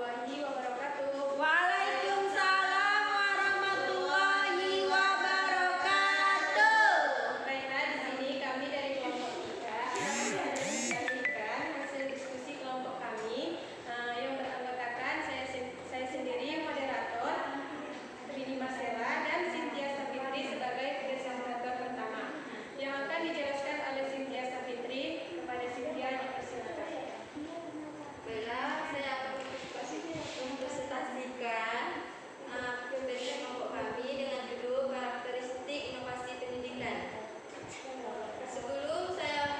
warahmatullahi wabarakatuh. Waalaikumsalam warahmatullahi wabarakatuh. Baiklah, di sini kami dari kelompok 3 akan menyampaikan hasil diskusi kelompok kami yang beranggotakan saya sendiri moderator Rini Masela dan Cynthia Safitri sebagai presentator pertama. Yang akan dijelaskan oleh Cynthia Safitri. Kepada Cynthia dipersilakan. Baiklah, saya akan mempresentasikan materi kelompok kami dengan judul karakteristik inovasi pendidikan. Sebelum saya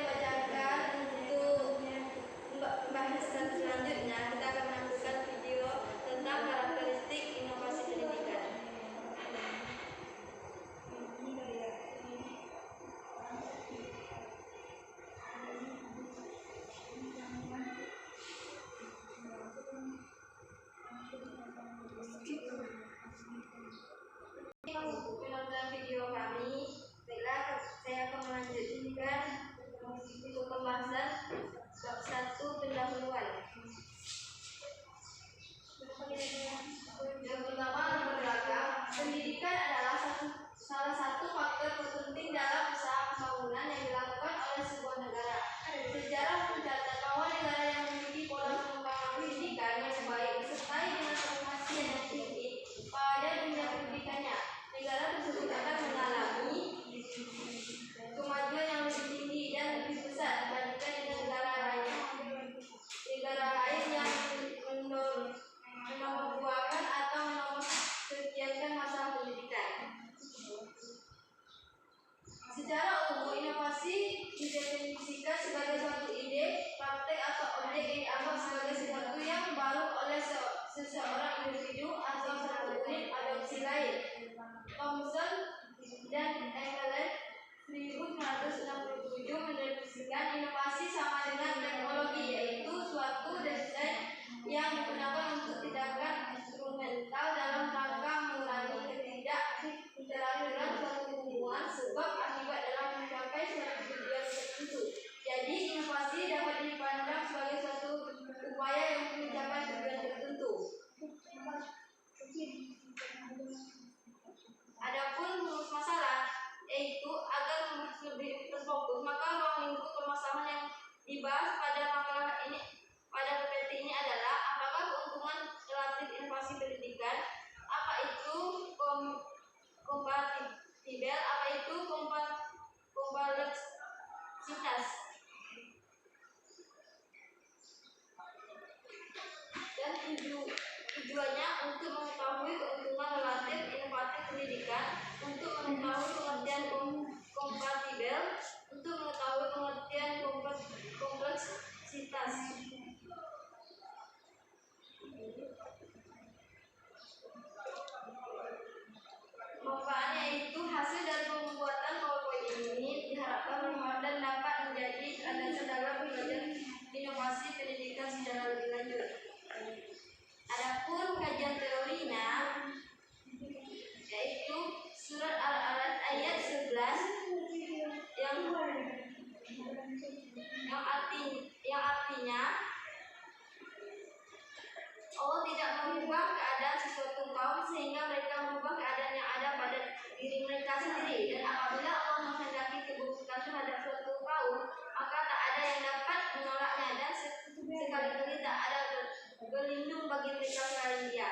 membacakan untuk pembahasan selanjutnya, kita akan menonton video tentang karakteristik inovasi pendidikan. Menonton video kami, baiklah saya akan melanjutkan untuk pembahasan bab 1 pendahuluan. Yang pertama, nomor belakang, pendidikan adalah salah satu faktor terpenting dalam usaha pembangunan yang dilakukan oleh sebuah negara. Sejarah mencatat bahwa negara yang memiliki pola pengembangan pendidikan yang baik disertai dengan inovasi yang tinggi pada dunia pendidikannya, negara tersebut akan mengalami kemajuan yang lebih tinggi dan lebih besar dibandingkan dengan negara lain yang menomorduakan atau menomorsekiankan masalah pendidikan. Secara umum, inovasi didefinisikan sebagai suatu ide, praktek atau objek yang dianggap sebagai sesuatu yang baru oleh seseorang individu atau satu unit adopsi lain. Thomson dan Engelen 1967 mendefinisikan inovasi sama dengan teknologi, yaitu suatu desain yang digunakan untuk tindakan instrumental dalam rangka mengurangi ketidakteraturan suatu hubungan sebab akibat dalam mencapai suatu tujuan tertentu. Jadi inovasi dapat dipandang sebagai suatu upaya yang mencapai tujuan tertentu. Adapun rumus masalah, yaitu agar lebih terfokus, maka ruang lingkup permasalahan yang dibahas pada makalah ini, pada PPT ini adalah apakah keuntungan relatif inovasi pendidikan, apa itu kompatibel, apa itu kompleksitas, dan tujuannya untuk mengetahui keuntungan relatif inovatif pendidikan, untuk mengetahui pengertian kompatibel, untuk mengetahui pengertian kompleksitas. Manfaatnya itu hasil dari pembuatan PowerPoint ini diharapkan bermanfaat dan dapat menjadi landasan dalam belajar inovasi pendidikan secara lebih lanjut. Adapun kajian teorinya, yaitu surat Al-Alaq ayat 11 yang artinya Allah tidak mengubah keadaan sesuatu kaum sehingga mereka mengubah keadaan yang ada pada diri mereka sendiri, dan apabila Allah menghendaki keburukan terhadap suatu kaum, maka tak ada yang dapat menolaknya, dan sekali-kali tak ada berlindung bagi mereka selain Dia.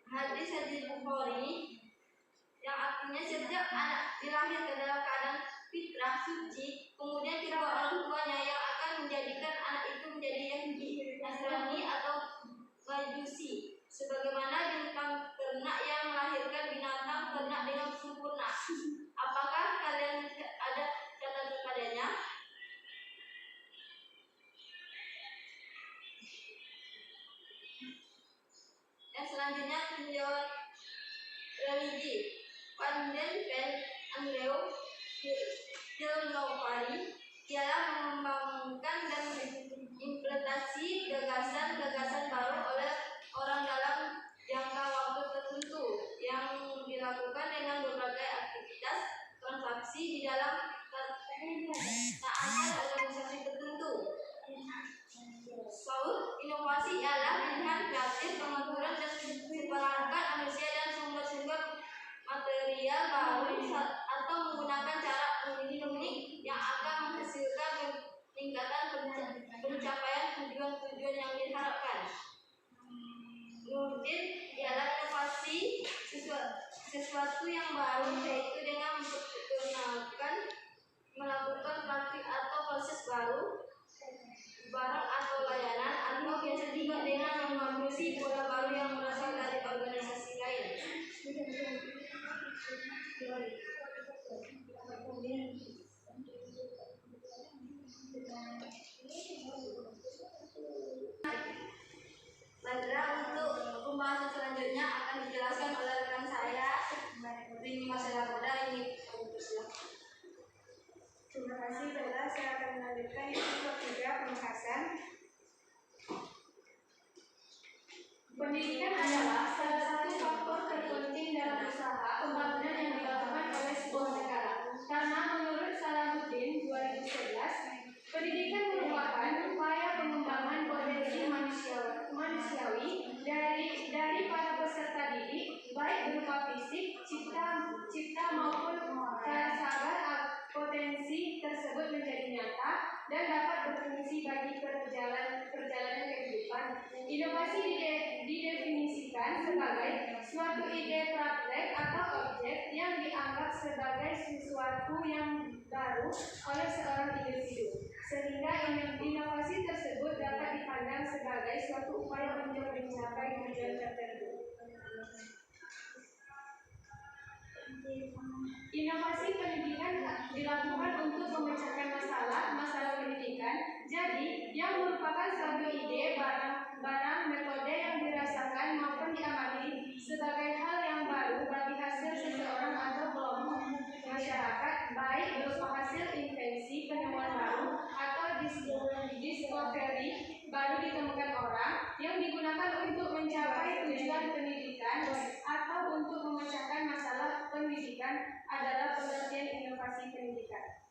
Hadis Bukhari yang artinya sejak anak dilahirkan dalam keadaan fitrah suci, kemudian kedua orang tuanya yang akan menjadikan anak itu menjadi Yahudi, Nasrani atau Majusi, sebagaimana bintang ternak yang melahirkan binatang ternak dengan sempurna. Apakah kalian ada catatan padanya? Yang selanjutnya tinjauan religi. Van den Ven Andrew Tilnovary ialah mengembangkan dan mengimplementasi gagasan-gagasan baru oleh orang dalam jangka waktu tertentu yang dilakukan dengan berbagai aktivitas transaksi di dalam taat sesuatu yang baru, yaitu dengan memperkenalkan, melakukan praktik atau proses baru, barang atau layanan, atau biasa juga dengan mengadopsi pola baru yang berasal dari organisasi lain. Baiklah, untuk pembahasan selanjutnya akan dijelaskan oleh rekan saya, Rini Masayakoda. Ini persilakan. Terima kasih Bella. Saya akan melanjutkan yang ketiga, pembahasan. Pendidikan adalah salah satu faktor terpenting dalam usaha pembangunan yang dilakukan oleh sebuah negara. Karena menurut Salahuddin 2011, pendidikan merupakan upaya pengembangan potensi manusiawi dari para peserta didik, baik berupa fisik, cipta maupun sabar. Potensi tersebut menjadi nyata dan dapat berfungsi bagi perjalanan kehidupan. Inovasi didefinisikan sebagai suatu ide praktek atau objek yang dianggap sebagai sesuatu yang baru oleh seorang individu, sehingga inovasi tersebut dapat dipandang sebagai suatu upaya untuk mencapai tujuan tertentu. Inovasi pendidikan dilakukan untuk memecahkan masalah pendidikan. Jadi, yang merupakan suatu ide, barang, metode yang dirasakan maupun diamati sebagai hal yang baru bagi hasil seseorang atau kelompok masyarakat, baik berupa hasil invensi, penemuan baru, atau discovery baru ditemukan orang yang digunakan untuk mencapai tujuan pendidikan atau untuk memecahkan masalah pendidikan adalah pengertian inovasi pendidikan.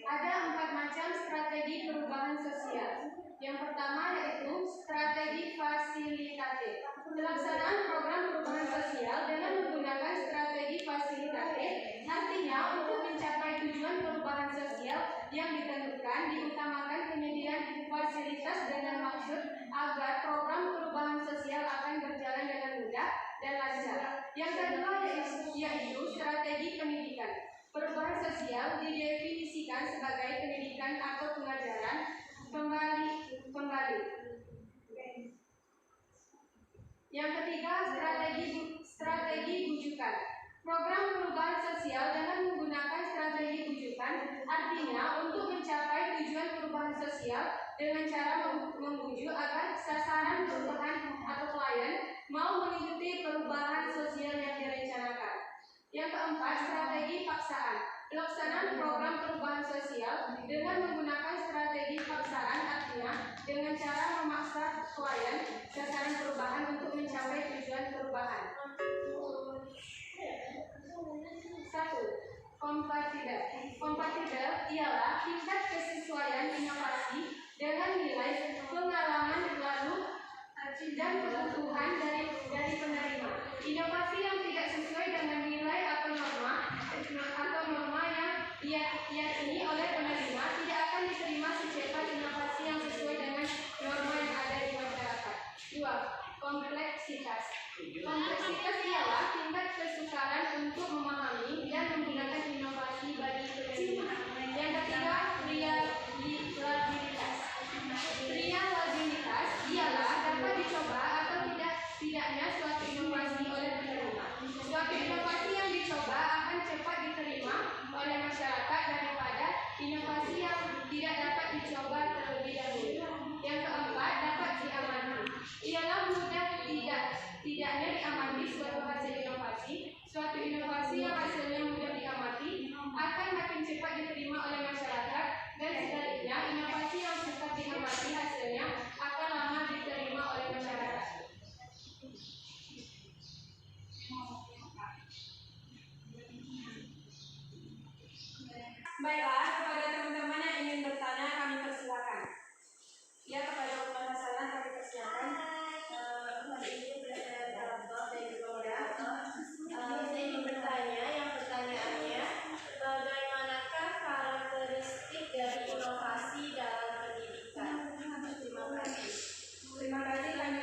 Ada 4 macam strategi perubahan sosial. Yang pertama yaitu strategi fasilitatif. Pelaksanaan program perubahan sosial dengan menggunakan strategi fasilitatif artinya untuk mencapai tujuan perubahan sosial yang ditentukan diutamakan penyediaan fasilitas dengan maksud agar program perubahan sosial akan berjalan dengan mudah dan lancar. Yang kedua yaitu strategi pendidikan. Perubahan sosial didefinisikan sebagai pendidikan atau pengajaran kembali. Yang ketiga, strategi bujukan. Program perubahan sosial dengan menggunakan strategi bujukan artinya untuk mencapai tujuan perubahan sosial dengan cara membujuk agar sasaran perubahan atau klien mau mengikuti perubahan sosial yang direncanakan. Yang keempat, strategi paksaan. Pelaksanaan program perubahan sosial dengan menggunakan strategi paksaan artinya dengan cara memaksa klien sasaran perubahan untuk mencapai tujuan perubahan. 1. Kompatibel ialah tingkat kesesuaian inovasi dengan nilai pengalaman lalu dan kebutuhan dari penerima. Inovasi yang tidak sesuai dengan nilai atau norma yang diyakini oleh penerima tidak akan diterima secepat inovasi yang sesuai dengan norma yang ada di masyarakat. 2. Kompleksitas. Kompleksitas ialah tingkat kesukaran untuk memahami dan menggunakan inovasi bagi penerima. Yang ketiga, reliabilitas. Reliabilitas ialah dapat dicoba atau tidaknya suatu inovasi oleh penerima. Suatu inovasi yang dicoba akan cepat diterima oleh masyarakat daripada inovasi yang tidak dapat dicoba terlebih dahulu. Yang keempat, dapat diamati. Ialah mudah tidaknya diamati suatu hasil inovasi. Suatu inovasi yang hasilnya mudah diamati akan makin cepat diterima oleh masyarakat dan sebaliknya inovasi yang cepat diamati hasilnya akan lama diterima oleh masyarakat. Baiklah, kepada teman-teman yang ingin bertanya kami persilakan. Ya, kepada pembahasan kami persilakan. Hari ini berada dalam blog dan juga moderator. Saya ingin bertanya, yang pertanyaannya, bagaimanakah karakteristik dari inovasi dalam pendidikan? Terima kasih. Terima kasih kami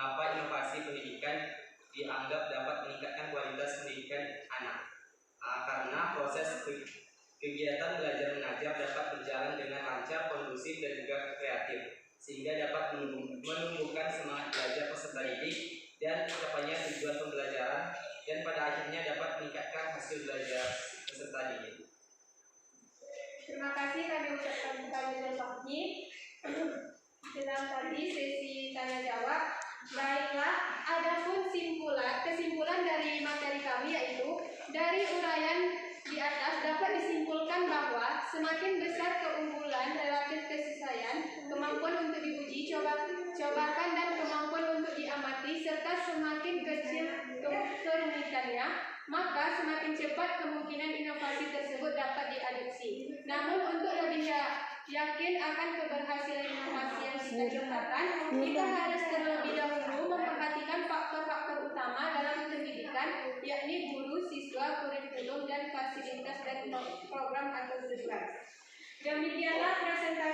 mengapa inovasi pendidikan dianggap dapat meningkatkan kualitas pendidikan anak. Karena proses kegiatan belajar mengajar dapat berjalan dengan lancar, kondusif, dan juga kreatif, sehingga dapat menumbuhkan semangat belajar peserta didik dan tercapainya tujuan pembelajaran, dan pada akhirnya dapat meningkatkan hasil belajar peserta didik. Terima kasih kami ucapkan kepada Fakih. Dalam tadi sesi tanya jawab. Baiklah, adapun kesimpulan dari materi kami yaitu dari uraian di atas dapat disimpulkan bahwa semakin besar keunggulan relatif kesesuaian, kemampuan untuk diuji cobakan dan kemampuan untuk diamati, serta semakin kecil kerumitannya, maka semakin cepat kemungkinan inovasi tersebut dapat diadopsi. Namun untuk lebih yakin akan keberhasilan inovasi yang kita ciptakan, kita harus terlebih dahulu memperhatikan faktor-faktor utama dalam pendidikan, yakni guru, siswa, kurikulum, dan fasilitas dan program atau tujuan. Demikianlah presentasi